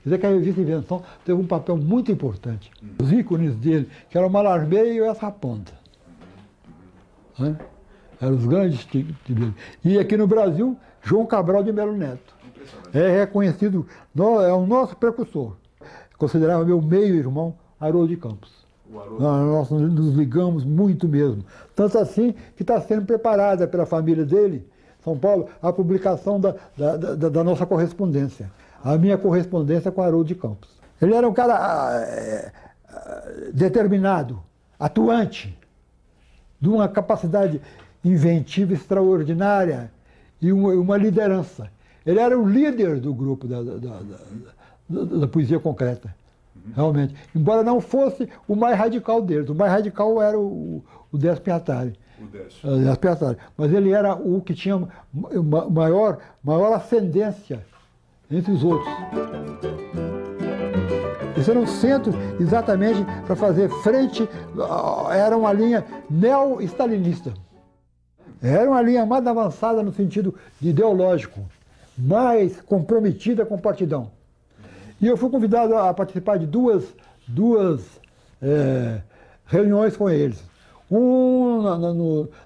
Quer dizer que a Revista Invenção teve um papel muito importante. Os ícones dele, que eram o Mallarmé e o Ezra Pound. Eram os grandes dele. E aqui no Brasil, João Cabral de Melo Neto. É reconhecido, é o nosso precursor. Considerava meu meio-irmão Haroldo de Campos. Nós nos ligamos muito mesmo. Tanto assim que está sendo preparada pela família dele, São Paulo, a publicação da nossa correspondência. A minha correspondência com Haroldo de Campos. Ele era um cara determinado, atuante, de uma capacidade inventiva extraordinária e uma liderança. Ele era o líder do grupo da poesia concreta, realmente. Embora não fosse o mais radical deles. O mais radical era o Décio Pinhatari. Mas ele era o que tinha maior ascendência entre os outros. Esse era um centro exatamente para fazer frente, era uma linha neo-stalinista. Era uma linha mais avançada no sentido ideológico, mais comprometida com o partidão. E eu fui convidado a participar de duas reuniões com eles. Um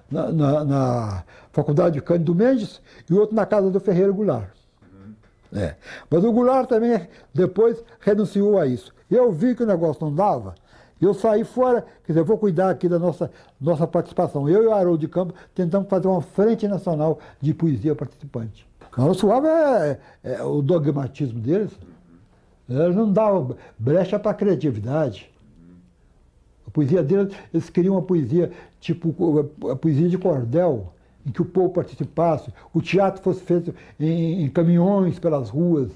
na Faculdade de Cândido Mendes e outro na casa do Ferreira Goulart. Mas o Goulart também depois renunciou a isso. Eu vi que o negócio não dava, eu saí fora, quer dizer, eu vou cuidar aqui da nossa participação. Eu e o Haroldo de Campos tentamos fazer uma frente nacional de poesia participante. O suave é o dogmatismo deles. Eles não davam brecha para a criatividade. A poesia deles, eles queriam uma poesia tipo a poesia de cordel, em que o povo participasse, o teatro fosse feito em caminhões pelas ruas.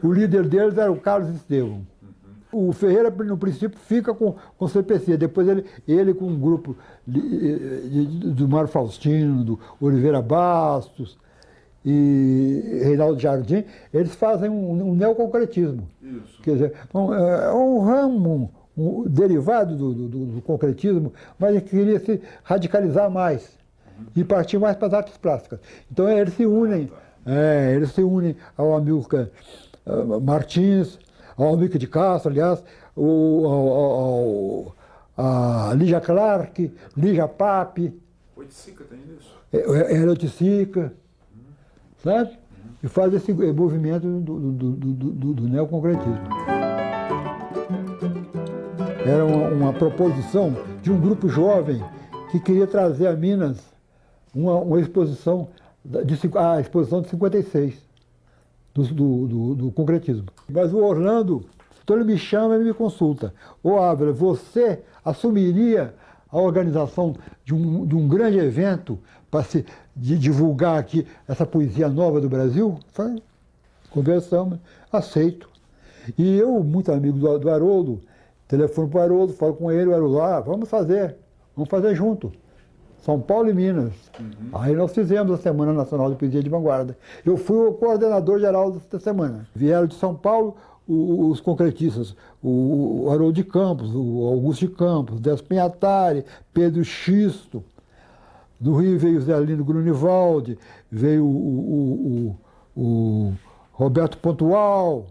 O líder deles era o Carlos Estevam. O Ferreira, no princípio, fica com o CPC, depois ele com um grupo do Mário Faustino, do Oliveira Bastos e Reinaldo Jardim, eles fazem um neoconcretismo. Isso. Quer dizer, é um ramo derivado do concretismo, mas ele queria se radicalizar mais e partir mais para as artes plásticas. Então eles se unem ao Amilcar Martins, ao Almir de Castro, aliás, a Lígia Clark, Lígia Pape. Oiticica tem isso? Era Oiticica, sabe? E faz esse movimento do neoconcretismo. Era uma proposição de um grupo jovem que queria trazer a Minas uma exposição, a exposição de 56, do concretismo. Mas o Orlando, então ele me chama e me consulta. Ô Ávila, você assumiria a organização de um grande evento para se divulgar aqui essa poesia nova do Brasil? Falei, conversamos, aceito. E eu, muito amigo do Haroldo, telefono para o Haroldo, falo com ele, o Haroldo, vamos fazer junto. São Paulo e Minas. Aí nós fizemos a Semana Nacional de Poesia de Vanguarda. Eu fui o coordenador geral dessa semana. Vieram de São Paulo os concretistas, o Haroldo de Campos, o Augusto de Campos, Décio Pinhatari, Pedro Xisto. Do Rio veio o Zé Lino Grunivaldi, veio o Roberto Pontual,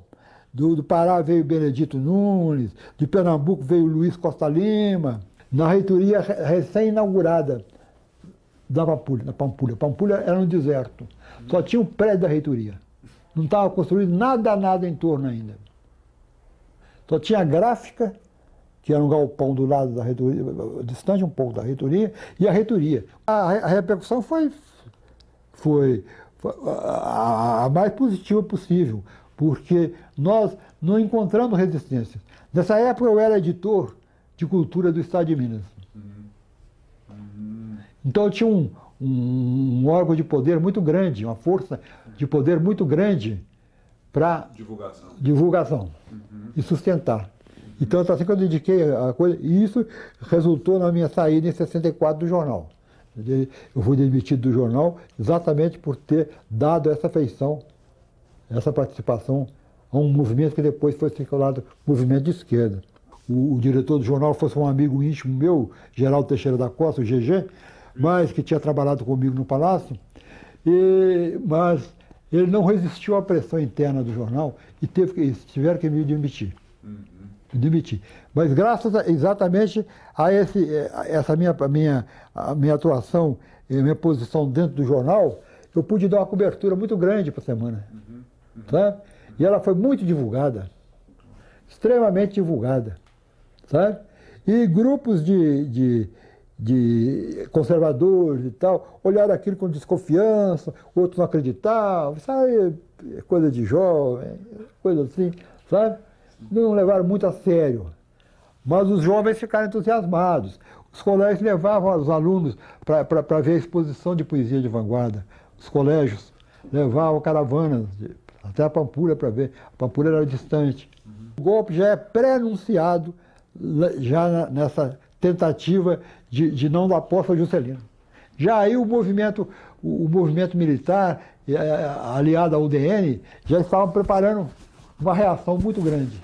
do Pará veio Benedito Nunes, de Pernambuco veio Luiz Costa Lima. Na reitoria recém-inaugurada da Pampulha. Pampulha era um deserto. Só tinha o prédio da reitoria. Não estava construído nada em torno ainda. Só tinha a gráfica, que era um galpão do lado da reitoria, distante um pouco da reitoria, e a reitoria. A repercussão foi a mais positiva possível, porque nós não encontramos resistência. Nessa época eu era editor de cultura do Estado de Minas. Então eu tinha um órgão de poder muito grande, uma força de poder muito grande para divulgação e sustentar. Então assim que eu dediquei a coisa, e isso resultou na minha saída em 64 do jornal. Eu fui demitido do jornal exatamente por ter dado essa feição, essa participação a um movimento que depois foi circulado movimento de esquerda. O diretor do jornal fosse um amigo íntimo meu, Geraldo Teixeira da Costa, o GG, mas que tinha trabalhado comigo no Palácio, mas ele não resistiu à pressão interna do jornal e tiveram que me demitir. Mas graças exatamente a essa minha atuação e minha posição dentro do jornal, eu pude dar uma cobertura muito grande para a semana. Sabe? E ela foi muito divulgada, extremamente divulgada. Sabe? E grupos de conservadores e tal olharam aquilo com desconfiança, outros não acreditavam, sabe? Coisa de jovem, coisa assim, sabe? Não levaram muito a sério. Mas os jovens ficaram entusiasmados. Os colégios levavam os alunos para ver a exposição de poesia de vanguarda. Os colégios levavam caravanas até a Pampulha para ver. A Pampulha era distante. O golpe já é pré-anunciado já nessa tentativa de não dar posse ao Juscelino. Já aí o movimento militar, aliado ao UDN, já estava preparando uma reação muito grande,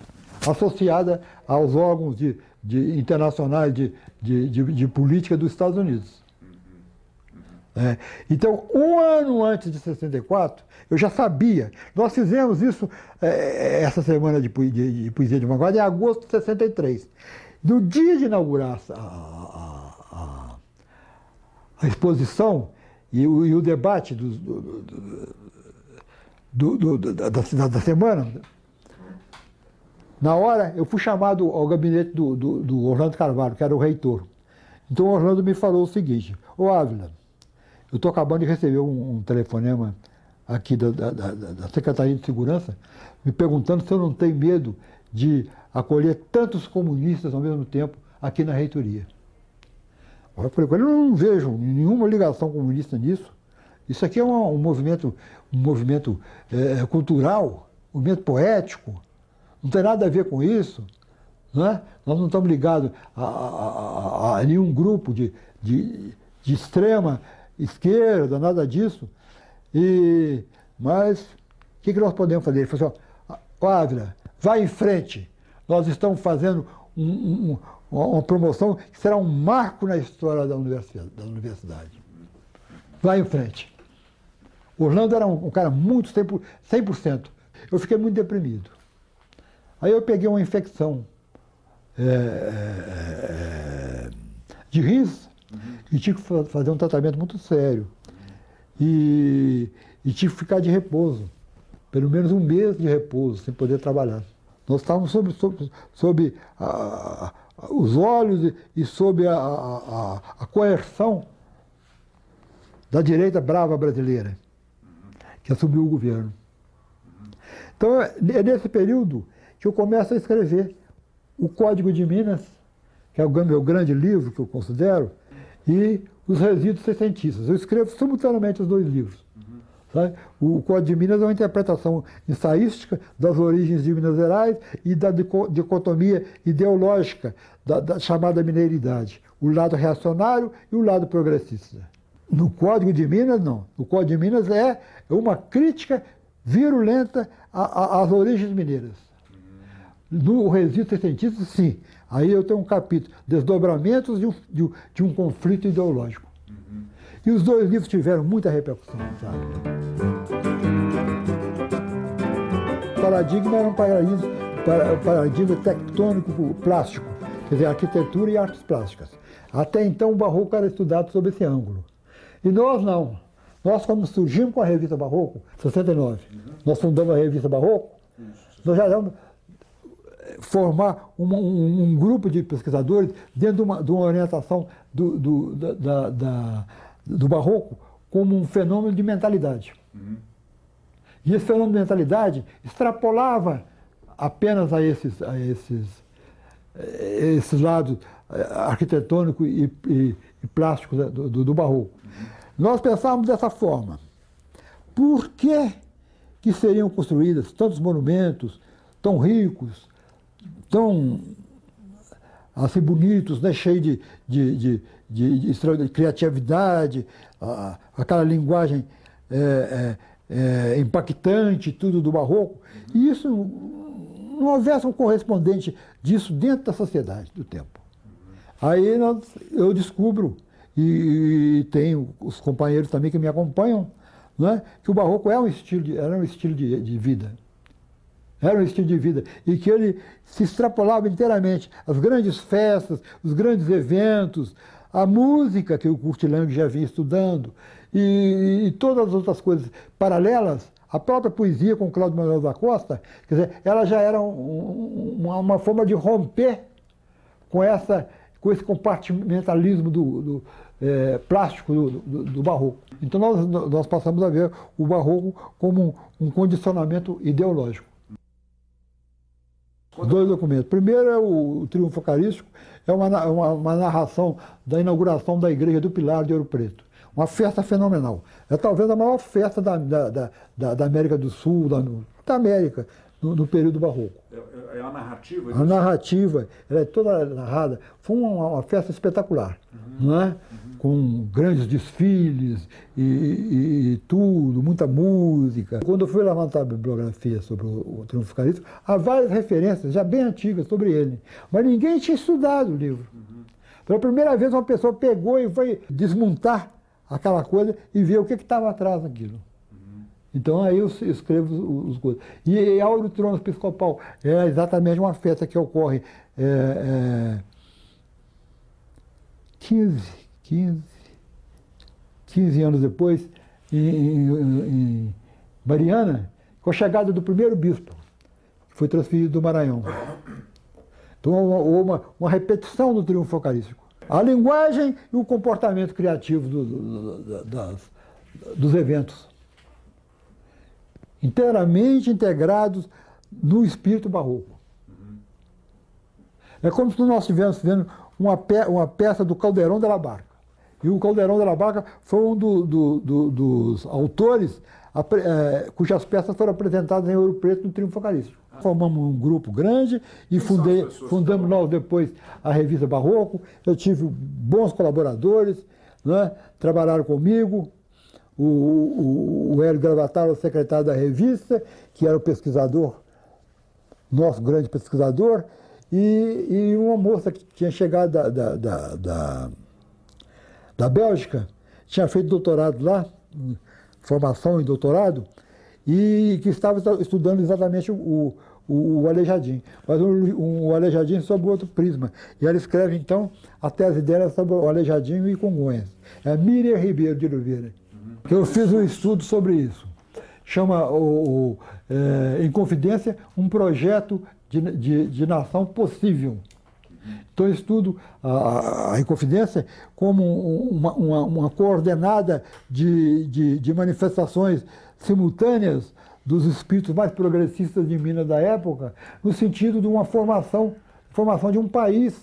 associada aos órgãos internacionais de política dos Estados Unidos. Então, um ano antes de 64, eu já sabia. Nós fizemos isso, essa semana de poesia de vanguarda, em agosto de 63. No dia de inaugurar a exposição e o debate da semana, na hora eu fui chamado ao gabinete do Orlando Carvalho, que era o reitor. Então o Orlando me falou o seguinte: ô Ávila, eu estou acabando de receber um telefonema aqui da Secretaria de Segurança, me perguntando se eu não tenho medo de acolher tantos comunistas ao mesmo tempo aqui na reitoria. Eu falei com ele, eu não vejo nenhuma ligação comunista nisso. Isso aqui é um movimento cultural, um movimento poético. Não tem nada a ver com isso. Não é? Nós não estamos ligados a nenhum grupo de extrema esquerda, nada disso. Mas o que nós podemos fazer? Ele falou assim, Ávila, vai em frente. Nós estamos fazendo uma promoção que será um marco na história da universidade. Vai em frente. Orlando era um cara muito 100%. Eu fiquei muito deprimido. Aí eu peguei uma infecção de rins e tinha que fazer um tratamento muito sério. E tinha que ficar de repouso, pelo menos um mês de repouso, sem poder trabalhar. Nós estávamos sob os olhos e sob a coerção da direita brava brasileira, que assumiu o governo. Então, é nesse período que eu começo a escrever o Código de Minas, que é o meu grande livro, que eu considero, e os Resíduos Sessentistas. Eu escrevo simultaneamente os dois livros. Sabe? O Código de Minas é uma interpretação ensaística das origens de Minas Gerais e da dicotomia ideológica da chamada mineiridade, o lado reacionário e o lado progressista. No Código de Minas, não. O Código de Minas é uma crítica virulenta às origens mineiras. No Resíduos Sessentistas, sim. Aí eu tenho um capítulo, Desdobramentos de um conflito ideológico. E os dois livros tiveram muita repercussão, sabe? O paradigma era um paradigma tectônico plástico, quer dizer, arquitetura e artes plásticas. Até então o Barroco era estudado sob esse ângulo. E nós não. Nós, quando surgimos com a revista Barroco, em 69, nós fundamos a revista Barroco, nós já vamos formar um grupo de pesquisadores dentro de uma orientação do Barroco como um fenômeno de mentalidade. E esse fenômeno de mentalidade extrapolava apenas a esses lados arquitetônico e plástico do Barroco. Nós pensávamos dessa forma. Por que seriam construídos tantos monumentos tão ricos, tão assim bonitos, né, cheios de criatividade, aquela linguagem impactante, tudo do Barroco, e isso não houvesse um correspondente disso dentro da sociedade do tempo. Aí eu descubro, e tenho os companheiros também que me acompanham, né, que o Barroco era um estilo de vida. Era um estilo de vida. E que ele se extrapolava inteiramente. As grandes festas, os grandes eventos, a música que o Kurt Lang já vinha estudando, e todas as outras coisas paralelas, a própria poesia com Cláudio Manuel da Costa, quer dizer, ela já era uma forma de romper com esse compartimentalismo plástico do Barroco. Então nós passamos a ver o Barroco como um condicionamento ideológico. Dois documentos. Primeiro é o Triunfo Eucarístico, é uma narração da inauguração da Igreja do Pilar de Ouro Preto. Uma festa fenomenal. É talvez a maior festa da América do Sul, da América, no período barroco. É a narrativa? A narrativa, ela é toda narrada. Foi uma festa espetacular, não é? Com grandes desfiles e tudo, muita música. Quando eu fui levantar a bibliografia sobre o Triunfo Eucarístico, há várias referências já bem antigas sobre ele, mas ninguém tinha estudado o livro. Pela primeira vez uma pessoa pegou e foi desmontar aquela coisa e ver o que estava atrás daquilo. Então aí eu escrevo os coisas. E Áureo Trono Episcopal é exatamente uma festa que ocorre 15 anos depois, em Mariana, com a chegada do primeiro bispo, que foi transferido do Maranhão. Então houve uma repetição do Triunfo Eucarístico. A linguagem e o comportamento criativo dos eventos, inteiramente integrados no espírito barroco. É como se nós estivéssemos vendo uma peça do Caldeirão de la Barca. E o Caldeirão de la Barca foi um dos autores cujas peças foram apresentadas em Ouro Preto no Triunfo Eucarístico. Formamos um grupo grande e fundamos nós depois a revista Barroco. Eu tive bons colaboradores, né? Trabalharam comigo. O Hélio Gravatar, o secretário da revista, que era o pesquisador, nosso grande pesquisador, e uma moça que tinha chegado da Bélgica, tinha feito doutorado lá, formação em doutorado, e que estava estudando exatamente o o Aleijadinho, mas um Aleijadinho sob outro prisma. E ela escreve, então, a tese dela sobre o Aleijadinho e Congonhas. É Miriam Ribeiro de Oliveira. Eu fiz um estudo sobre isso. Chama, em confidência, um projeto de nação possível. Então, eu estudo a Inconfidência como uma coordenada de manifestações simultâneas dos espíritos mais progressistas de Minas da época, no sentido de uma formação de um país,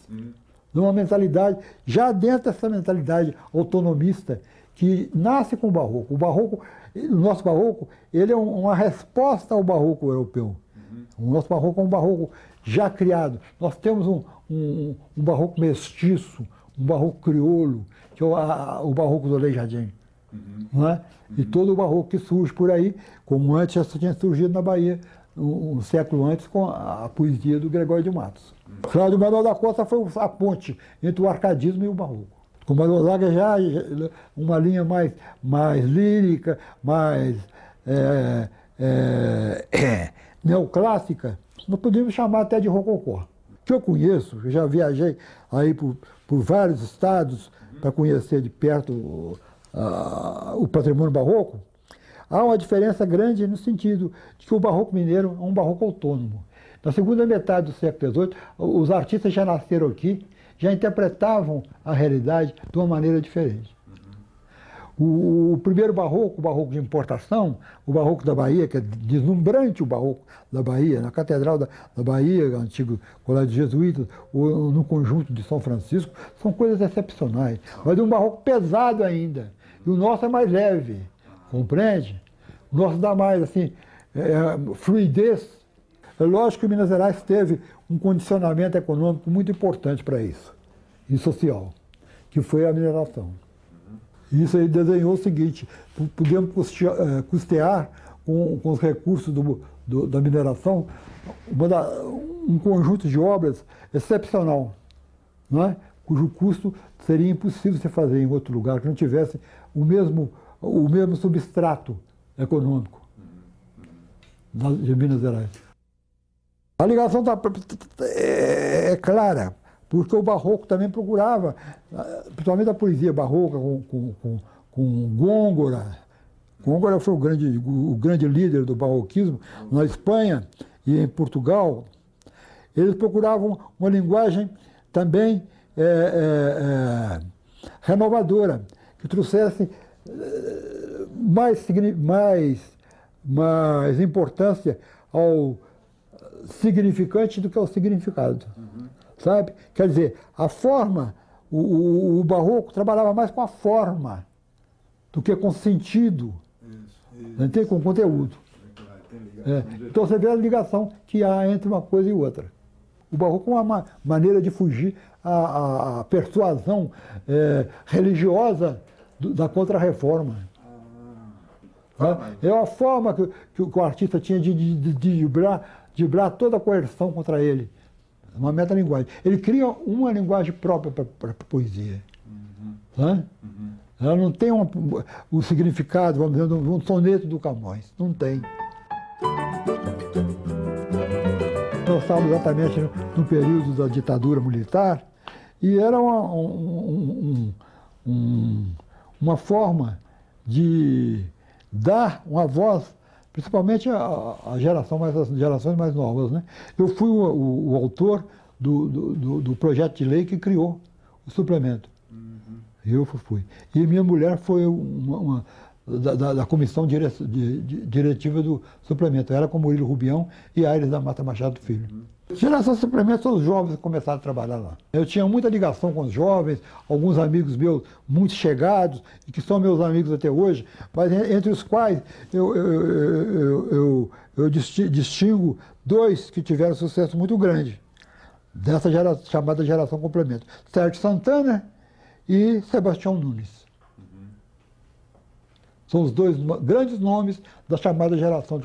de uma mentalidade, já dentro dessa mentalidade autonomista, que nasce com o Barroco. O nosso Barroco, ele é uma resposta ao Barroco europeu. O nosso Barroco é um Barroco já criado. Nós temos um Barroco mestiço, um Barroco crioulo, que é o Barroco do Aleijadinho. Não é? E todo o Barroco que surge por aí, como antes já tinha surgido na Bahia, um século antes, com a poesia do Gregório de Matos. Cláudio Manuel da Costa foi a ponte entre o arcadismo e o Barroco. Com o Manuel Zaga já uma linha mais lírica, mais neoclássica, nós podemos chamar até de rococó. Que eu conheço, eu já viajei aí por vários estados para conhecer de perto o patrimônio barroco, há uma diferença grande no sentido de que o barroco mineiro é um barroco autônomo. Na segunda metade do século XVIII, os artistas já nasceram aqui, já interpretavam a realidade de uma maneira diferente. O primeiro barroco, o barroco de importação, o barroco da Bahia, que é deslumbrante o barroco da Bahia, na Catedral da Bahia, antigo colégio jesuítas, ou no conjunto de São Francisco, são coisas excepcionais. Mas é um barroco pesado ainda. E o nosso é mais leve, compreende? O nosso dá mais, assim, fluidez. É lógico que Minas Gerais teve um condicionamento econômico muito importante para isso, e social, que foi a mineração. Isso aí desenhou o seguinte: podemos custear com os recursos da mineração um conjunto de obras excepcional, não é? Cujo custo seria impossível se fazer em outro lugar, que não tivesse o mesmo substrato econômico de Minas Gerais. A ligação é clara, porque o barroco também procurava, principalmente a poesia barroca, com Góngora. Góngora foi o grande líder do barroquismo na Espanha e em Portugal. Eles procuravam uma linguagem também renovadora, que trouxesse mais importância ao significante do que ao significado. Sabe? Quer dizer, a forma, o barroco trabalhava mais com a forma do que com sentido, não tem, com conteúdo. Então você vê a ligação que há entre uma coisa e outra. O barroco é uma maneira de fugir à persuasão religiosa da contra-reforma. É a forma que o artista tinha de driblar toda a coerção contra ele. Uma metalinguagem. Ele cria uma linguagem própria para a poesia. Ela não tem o significado, vamos dizer, de um soneto do Camões. Não tem. Nós estávamos exatamente no período da ditadura militar e era uma forma de dar uma voz, principalmente as gerações mais novas, né? Eu fui o autor do projeto de lei que criou o suplemento. Eu fui. E minha mulher foi da comissão diretiva do suplemento. Ela com Murilo Rubião e Aires da Mata Machado Filho. Geração Suplemento são os jovens que começaram a trabalhar lá. Eu tinha muita ligação com os jovens, alguns amigos meus muito chegados, e que são meus amigos até hoje, mas entre os quais eu distingo dois que tiveram sucesso muito grande, dessa chamada geração complemento. Sérgio Santana e Sebastião Nunes. São os dois grandes nomes da chamada geração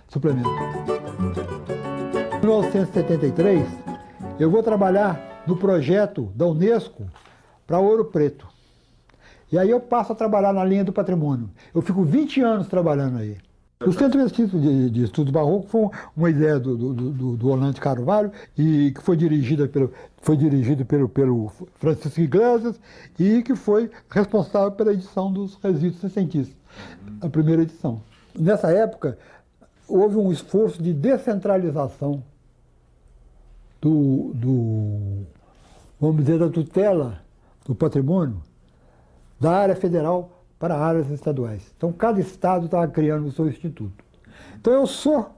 suplemento. Em 1973, eu vou trabalhar no projeto da Unesco para Ouro Preto. E aí eu passo a trabalhar na linha do patrimônio. Eu fico 20 anos trabalhando aí. O Centro de Estudos Barroco foi uma ideia do Orlando de Carvalho e que foi dirigido pelo Francisco Iglesias e que foi responsável pela edição dos Resíduos Sessentistas, a primeira edição. Nessa época, houve um esforço de descentralização vamos dizer, da tutela do patrimônio da área federal para áreas estaduais. Então, cada estado estava criando o seu instituto. Então, eu sou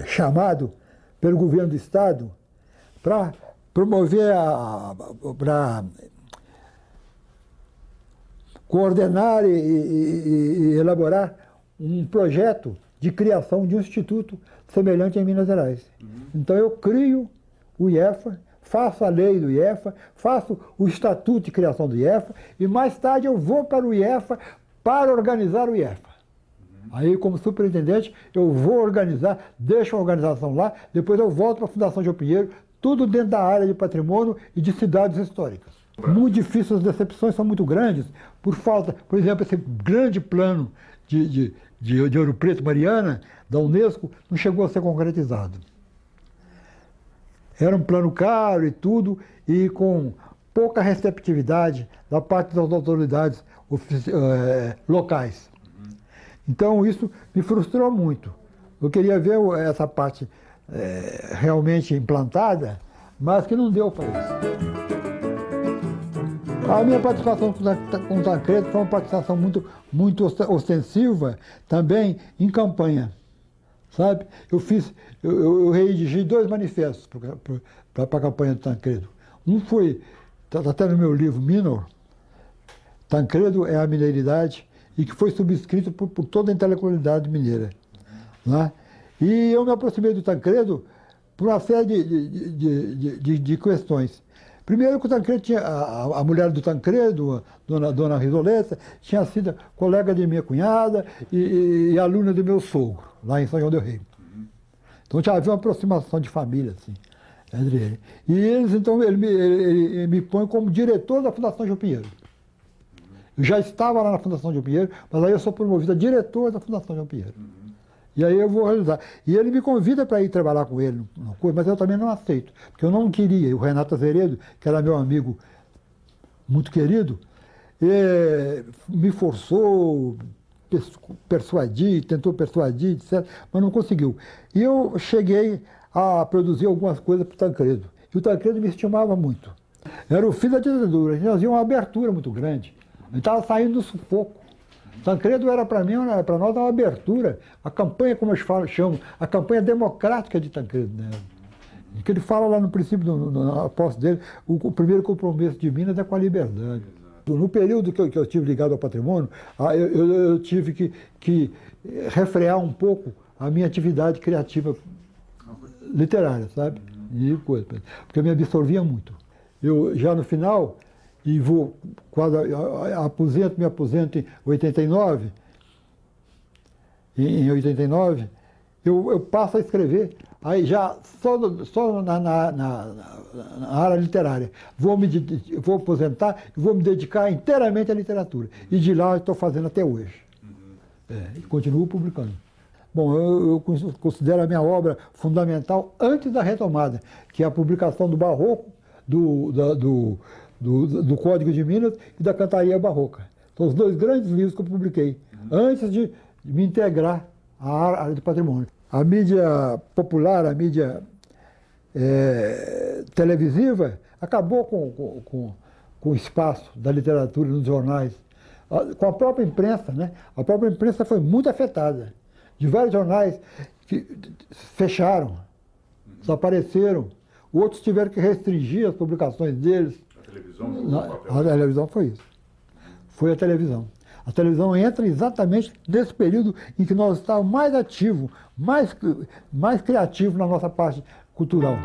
chamado pelo governo do estado para promover, para coordenar e elaborar um projeto de criação de um instituto semelhante em Minas Gerais. Então, eu crio o IEFA, faço a lei do IEFA, faço o estatuto de criação do IEFA e mais tarde eu vou para o IEFA para organizar o IEFA. Aí, como superintendente, eu vou organizar, deixo a organização lá, depois eu volto para a Fundação João Pinheiro, tudo dentro da área de patrimônio e de cidades históricas. Muito difícil, as decepções são muito grandes, por falta, por exemplo, esse grande plano de Ouro Preto, Mariana, da Unesco, não chegou a ser concretizado. Era um plano caro e tudo, e com pouca receptividade da parte das autoridades locais. Então isso me frustrou muito. Eu queria ver essa parte realmente implantada, mas que não deu para isso. A minha participação com o Tancredo foi uma participação muito ostensiva também em campanha. Sabe? Eu redigi 2 manifestos para a campanha do Tancredo. Um foi, está até no meu livro, Minor, Tancredo é a Mineiridade, e que foi subscrito por toda a intelectualidade mineira. Né? E eu me aproximei do Tancredo por uma série de questões. Primeiro que o Tancredo tinha, a mulher do Tancredo, dona Risoleta, tinha sido colega de minha cunhada e aluna do meu sogro, lá em São João del Rei. Então já havia uma aproximação de família, assim, entre ele. E eles, então, ele me põe como diretor da Fundação João Pinheiro. Eu já estava lá na Fundação João Pinheiro, mas aí eu sou promovido a diretor da Fundação João Pinheiro. E aí eu vou realizar. E ele me convida para ir trabalhar com ele, mas eu também não aceito, porque eu não queria. E o Renato Azeredo, que era meu amigo muito querido, me forçou, tentou persuadir, etc., mas não conseguiu. E eu cheguei a produzir algumas coisas para o Tancredo. E o Tancredo me estimava muito. Era o fim da ditadura, nós tínhamos uma abertura muito grande. A gente estava saindo do sufoco. Tancredo era para mim, para nós, uma abertura. A campanha, como eu chamo, a campanha democrática de Tancredo. Né? Que ele fala lá no princípio, na posse dele, o primeiro compromisso de Minas é com a liberdade. No período que eu tive ligado ao patrimônio, eu tive que refrear um pouco a minha atividade criativa literária, sabe? E coisa, porque me absorvia muito. Eu, já no final, e vou, quando me aposento em 89, eu passo a escrever, aí já só na área literária. Vou aposentar e vou me dedicar inteiramente à literatura. E de lá eu estou fazendo até hoje. E continuo publicando. Bom, eu considero a minha obra fundamental antes da retomada, que é a publicação do Barroco, do Código de Minas e da Cantaria Barroca. São os 2 grandes livros que eu publiquei, antes de me integrar à área do patrimônio. A mídia popular, a mídia televisiva, acabou com o espaço da literatura nos jornais. Com a própria imprensa, né? A própria imprensa foi muito afetada. De vários jornais que fecharam, desapareceram. Outros tiveram que restringir as publicações deles. A televisão foi isso. Foi a televisão. A televisão entra exatamente nesse período em que nós estávamos mais ativos, mais criativos na nossa parte cultural.